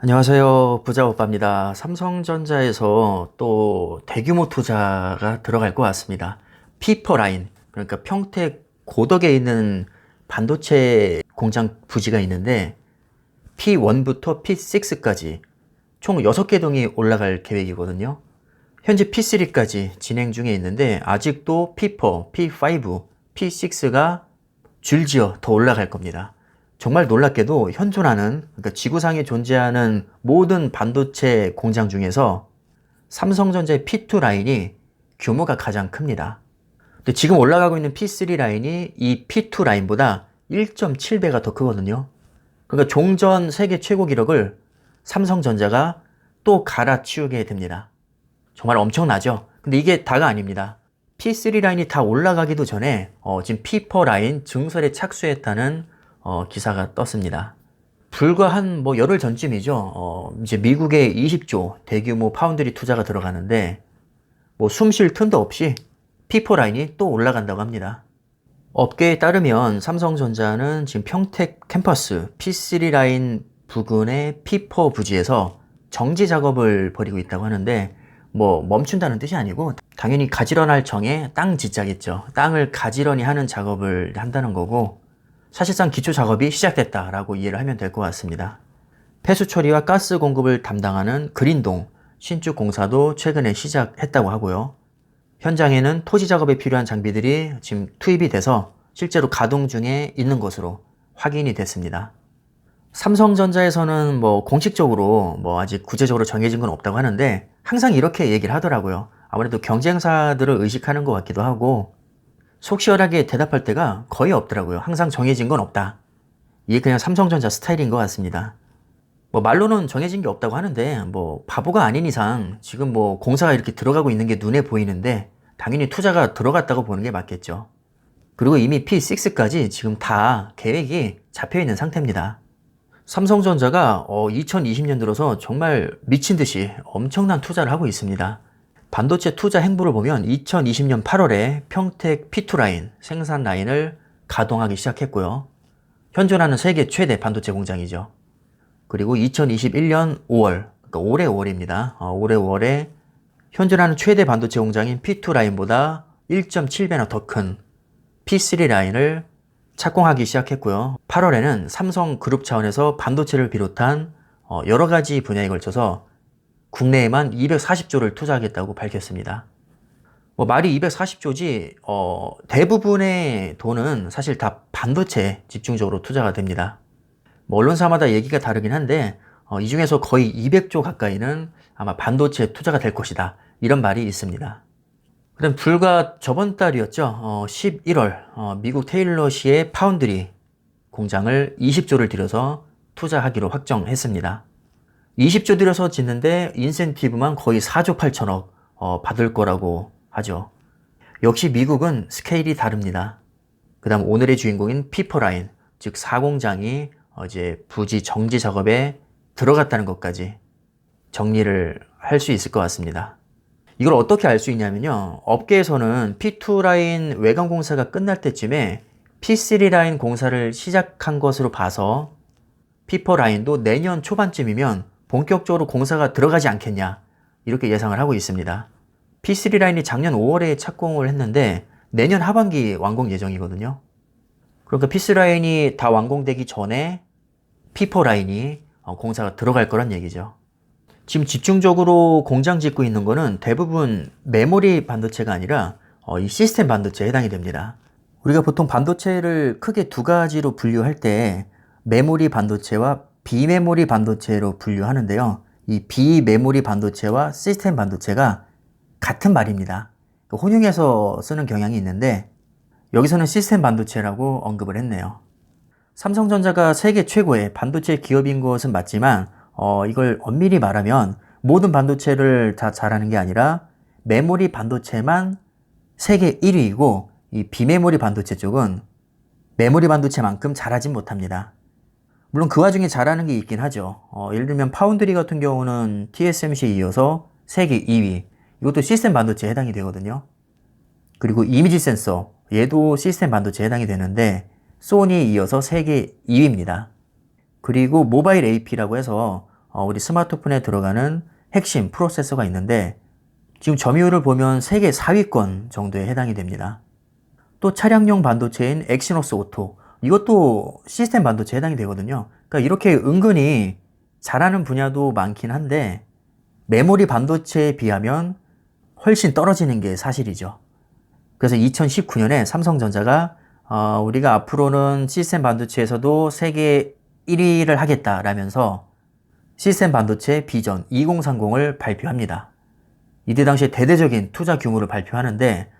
안녕하세요. 부자오빠입니다. 삼성전자에서 또 대규모 투자가 들어갈 것 같습니다. 피퍼라인, 그러니까 평택 고덕에 있는 반도체 공장 부지가 있는데 P1부터 P6까지 총 6개 동이 올라갈 계획이거든요. 현재 P3까지 진행 중에 있는데 아직도 P4, P5, P6가 줄지어 더 올라갈 겁니다. 정말 놀랍게도 현존하는, 그러니까 지구상에 존재하는 모든 반도체 공장 중에서 삼성전자의 P2 라인이 규모가 가장 큽니다. 근데 지금 올라가고 있는 P3 라인이 이 P2 라인보다 1.7배가 더 크거든요. 그러니까 종전 세계 최고 기록을 삼성전자가 또 갈아치우게 됩니다. 정말 엄청나죠? 근데 이게 다가 아닙니다. P3 라인이 다 올라가기도 전에 지금 P4 라인 증설에 착수했다는 기사가 떴습니다. 불과 한 열흘 전쯤이죠. 이제 미국의 20조 대규모 파운드리 투자가 들어가는데 숨 쉴 틈도 없이 P4 라인이 또 올라간다고 합니다. 업계에 따르면 삼성전자는 지금 평택 캠퍼스 P3 라인 부근의 P4 부지에서 정지 작업을 벌이고 있다고 하는데 멈춘다는 뜻이 아니고 당연히 가지런할 정에 땅 짓자겠죠. 땅을 가지런히 하는 작업을 한다는 거고 사실상 기초 작업이 시작됐다라고 이해를 하면 될 것 같습니다. 폐수 처리와 가스 공급을 담당하는 그린동 신축 공사도 최근에 시작했다고 하고요. 현장에는 토지 작업에 필요한 장비들이 지금 투입이 돼서 실제로 가동 중에 있는 것으로 확인이 됐습니다. 삼성전자에서는 공식적으로 아직 구체적으로 정해진 건 없다고 하는데 항상 이렇게 얘기를 하더라고요. 아무래도 경쟁사들을 의식하는 것 같기도 하고 속 시원하게 대답할 때가 거의 없더라고요. 항상 정해진 건 없다. 이게 그냥 삼성전자 스타일인 것 같습니다. 말로는 정해진 게 없다고 하는데 바보가 아닌 이상 지금 공사가 이렇게 들어가고 있는 게 눈에 보이는데 당연히 투자가 들어갔다고 보는 게 맞겠죠. 그리고 이미 P6까지 지금 다 계획이 잡혀 있는 상태입니다. 삼성전자가 2020년 들어서 정말 미친 듯이 엄청난 투자를 하고 있습니다. 반도체 투자 행보를 보면 2020년 8월에 평택 P2 라인 생산 라인을 가동하기 시작했고요. 현존하는 세계 최대 반도체 공장이죠. 그리고 2021년 5월, 그러니까 올해 5월입니다. 올해 5월에 현존하는 최대 반도체 공장인 P2 라인보다 1.7배나 더 큰 P3 라인을 착공하기 시작했고요. 8월에는 삼성그룹 차원에서 반도체를 비롯한 여러 가지 분야에 걸쳐서 국내에만 240조를 투자하겠다고 밝혔습니다. 말이 240조지 대부분의 돈은 사실 다 반도체에 집중적으로 투자가 됩니다. 언론사마다 얘기가 다르긴 한데 이 중에서 거의 200조 가까이는 아마 반도체 투자가 될 것이다. 이런 말이 있습니다. 그다음 불과 저번 달이었죠. 11월 미국 테일러시의 파운드리 공장을 20조를 들여서 투자하기로 확정했습니다. 20조 들여서 짓는데 인센티브만 거의 4조 8천억 받을 거라고 하죠. 역시 미국은 스케일이 다릅니다. 그 다음 오늘의 주인공인 피퍼라인, 즉 4공장이 이제 부지 정지 작업에 들어갔다는 것까지 정리를 할 수 있을 것 같습니다. 이걸 어떻게 알 수 있냐면요. 업계에서는 P2 라인 외관 공사가 끝날 때쯤에 P3 라인 공사를 시작한 것으로 봐서 피퍼 라인도 내년 초반쯤이면 본격적으로 공사가 들어가지 않겠냐 이렇게 예상을 하고 있습니다. P3 라인이 작년 5월에 착공을 했는데 내년 하반기 완공 예정이거든요. 그러니까 P3 라인이 다 완공되기 전에 P4 라인이 공사가 들어갈 거란 얘기죠. 지금 집중적으로 공장 짓고 있는 거는 대부분 메모리 반도체가 아니라 이 시스템 반도체에 해당이 됩니다. 우리가 보통 반도체를 크게 두 가지로 분류할 때 메모리 반도체와 비메모리 반도체로 분류하는데요. 이 비메모리 반도체와 시스템 반도체가 같은 말입니다. 혼용해서 쓰는 경향이 있는데 여기서는 시스템 반도체라고 언급을 했네요. 삼성전자가 세계 최고의 반도체 기업인 것은 맞지만 이걸 엄밀히 말하면 모든 반도체를 다 잘하는 게 아니라 메모리 반도체만 세계 1위이고 이 비메모리 반도체 쪽은 메모리 반도체만큼 잘하진 못합니다. 물론 그 와중에 잘하는 게 있긴 하죠. 예를 들면 파운드리 같은 경우는 TSMC에 이어서 세계 2위. 이것도 시스템 반도체에 해당이 되거든요. 그리고 이미지 센서, 얘도 시스템 반도체에 해당이 되는데 소니에 이어서 세계 2위입니다. 그리고 모바일 AP라고 해서 우리 스마트폰에 들어가는 핵심 프로세서가 있는데 지금 점유율을 보면 세계 4위권 정도에 해당이 됩니다. 또 차량용 반도체인 엑시노스 오토, 이것도 시스템 반도체에 해당이 되거든요. 그러니까 이렇게 은근히 잘하는 분야도 많긴 한데 메모리 반도체에 비하면 훨씬 떨어지는 게 사실이죠. 그래서 2019년에 삼성전자가 우리가 앞으로는 시스템 반도체에서도 세계 1위를 하겠다라면서 시스템 반도체 비전 2030을 발표합니다. 이때 당시에 대대적인 투자 규모를 발표하는데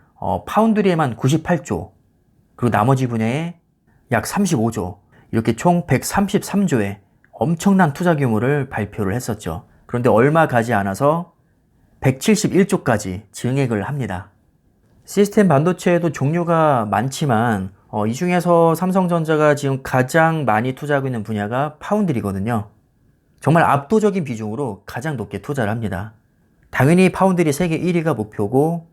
파운드리에만 98조, 그리고 나머지 분야에 약 35조, 이렇게 총 133조의 엄청난 투자 규모를 발표를 했었죠. 그런데 얼마 가지 않아서 171조까지 증액을 합니다. 시스템 반도체에도 종류가 많지만 이 중에서 삼성전자가 지금 가장 많이 투자하고 있는 분야가 파운드리거든요. 정말 압도적인 비중으로 가장 높게 투자를 합니다. 당연히 파운드리 세계 1위가 목표고,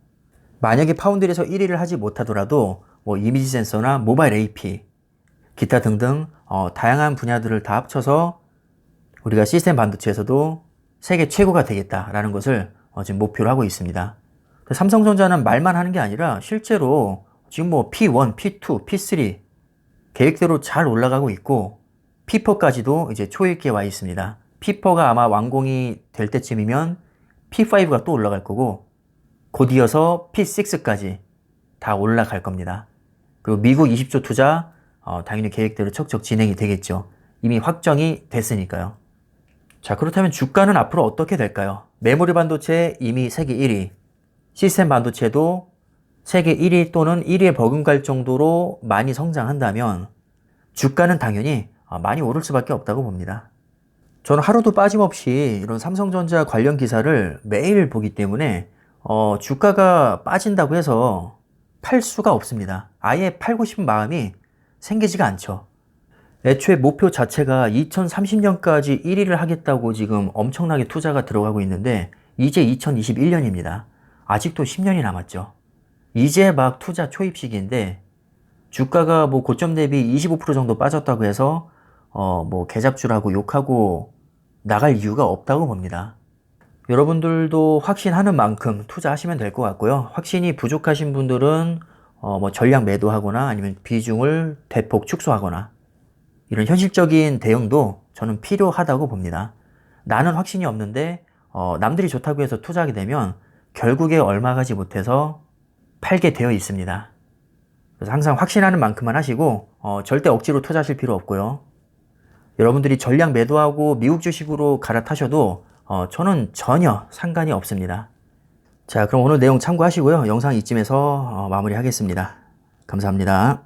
만약에 파운드리에서 1위를 하지 못하더라도 이미지 센서나 모바일 AP, 기타 등등 다양한 분야들을 다 합쳐서 우리가 시스템 반도체에서도 세계 최고가 되겠다라는 것을 지금 목표로 하고 있습니다. 삼성전자는 말만 하는 게 아니라 실제로 지금 P1, P2, P3 계획대로 잘 올라가고 있고, P4까지도 이제 초입기에 와 있습니다. P4가 아마 완공이 될 때쯤이면 P5가 또 올라갈 거고, 곧 이어서 P6까지 다 올라갈 겁니다. 그리고 미국 20조 투자 당연히 계획대로 척척 진행이 되겠죠. 이미 확정이 됐으니까요. 자, 그렇다면 주가는 앞으로 어떻게 될까요? 메모리 반도체 이미 세계 1위, 시스템 반도체도 세계 1위 또는 1위에 버금갈 정도로 많이 성장한다면 주가는 당연히 많이 오를 수밖에 없다고 봅니다. 저는 하루도 빠짐없이 이런 삼성전자 관련 기사를 매일 보기 때문에 주가가 빠진다고 해서 팔 수가 없습니다. 아예 팔고 싶은 마음이 생기지가 않죠. 애초에 목표 자체가 2030년까지 1위를 하겠다고 지금 엄청나게 투자가 들어가고 있는데 이제 2021년입니다. 아직도 10년이 남았죠. 이제 막 투자 초입 시기인데 주가가 고점 대비 25% 정도 빠졌다고 해서 개잡주라고 욕하고 나갈 이유가 없다고 봅니다. 여러분들도 확신하는 만큼 투자하시면 될 것 같고요. 확신이 부족하신 분들은 전량 매도하거나 아니면 비중을 대폭 축소하거나 이런 현실적인 대응도 저는 필요하다고 봅니다. 나는 확신이 없는데 남들이 좋다고 해서 투자하게 되면 결국에 얼마 가지 못해서 팔게 되어 있습니다. 그래서 항상 확신하는 만큼만 하시고 절대 억지로 투자하실 필요 없고요. 여러분들이 전량 매도하고 미국 주식으로 갈아타셔도 저는 전혀 상관이 없습니다. 자, 그럼 오늘 내용 참고하시고요. 영상 이쯤에서 마무리하겠습니다. 감사합니다.